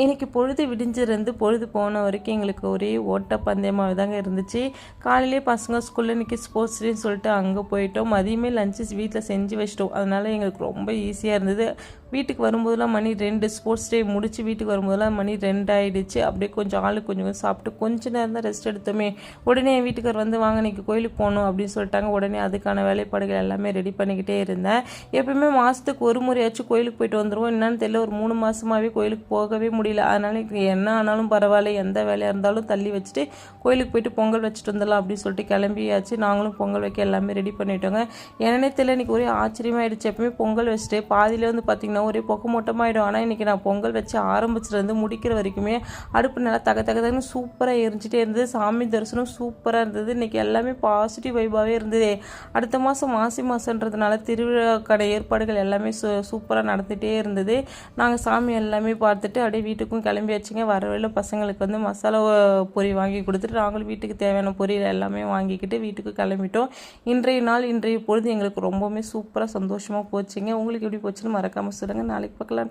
எனக்கு பொழுது விடிஞ்சிருந்து பொழுது போன வரைக்கும் எங்களுக்கு ஒரே ஓட்டப்பந்தயமாக தாங்க இருந்துச்சு. காலையிலே பசங்க ஸ்கூலில் இன்றைக்கி ஸ்போர்ட்ஸ் டேன்னு சொல்லிட்டு அங்கே போயிட்டோம். மதியமே லஞ்சு வீட்டில் செஞ்சு வச்சிட்டோம். அதனால் எங்களுக்கு ரொம்ப ஈஸியாக இருந்தது. வீட்டுக்கு வரும்போதெல்லாம் மணி 2, ஸ்போர்ட்ஸ் டே முடித்து வீட்டுக்கு வரும்போதெல்லாம் மணி 2 ஆகிடுச்சு. அப்படியே கொஞ்சம் ஆளுக்கு கொஞ்சம் சாப்பிட்டு கொஞ்ச நேரம் தான் ரெஸ்ட் எடுத்தோமே. உடனே என் வீட்டுக்கார் வந்து வாங்க இன்றைக்கி கோயிலுக்கு போகணும் அப்படின்னு சொல்லிட்டாங்க. உடனே அதுக்கான வேலைப்பாடுகள் எல்லாமே ரெடி பண்ணிக்கிட்டே இருந்தேன். எப்பயுமே மாதத்துக்கு ஒரு முறையாச்சும் கோயிலுக்கு போயிட்டு வந்துடுவோம். என்னன்னு தெரியல, ஒரு 3 மாதமாகவே கோயிலுக்கு போகவே முடியல. அதனால் என்ன ஆனாலும் பரவாயில்ல, எந்த வேலையாக இருந்தாலும் தள்ளி வச்சுட்டு கோயிலுக்கு போயிட்டு பொங்கல் வச்சுட்டு வந்துடலாம் அப்படின்னு சொல்லிட்டு கிளம்பியாச்சு. நாங்களும் பொங்கல் வைக்க எல்லாமே ரெடி பண்ணிட்டோங்க. என்னன்னே தெரியல, இன்றைக்கி ஒரே ஆச்சரியமாயிடுச்சு. எப்பவுமே பொங்கல் வச்சுட்டு பாதியிலே வந்து பார்த்திங்கன்னா ஒரே பொக்க மூட்டமாகிடும். ஆனால் இன்றைக்கி நான் பொங்கல் வச்சு ஆரம்பிச்சிலேருந்து முடிக்கிற வரைக்குமே அடுப்பு நல்லா தகன்னு சூப்பராக எரிஞ்சிட்டே இருந்தது. சாமி தரிசனம் சூப்பராக இருந்தது. இன்றைக்கி எல்லாமே பாசிட்டிவ் வைபாகவே இருந்தது. அடுத்த மாதம் மாதன்றதுனால திருவிழாக்கான ஏற்பாடுகள் எல்லாமே சூப்பராக நடந்துகிட்டே இருந்தது. நாங்கள் சாமி எல்லாமே பார்த்துட்டு அப்படியே வீட்டுக்கும் கிளம்பியாச்சுங்க. வர வழியில் பசங்களுக்கு வந்து மசாலா பொரி வாங்கி கொடுத்துட்டு நாங்களும் வீட்டுக்கு தேவையான பொரியல் எல்லாமே வாங்கிக்கிட்டு வீட்டுக்கு கிளம்பிட்டோம். இன்றைய பொழுது எங்களுக்கு ரொம்பவுமே சூப்பராக சந்தோஷமாக போச்சுங்க. உங்களுக்கு எப்படி போச்சுன்னு மறக்காமல் சொல்லுங்கள். நாளைக்கு பார்க்கலாம்.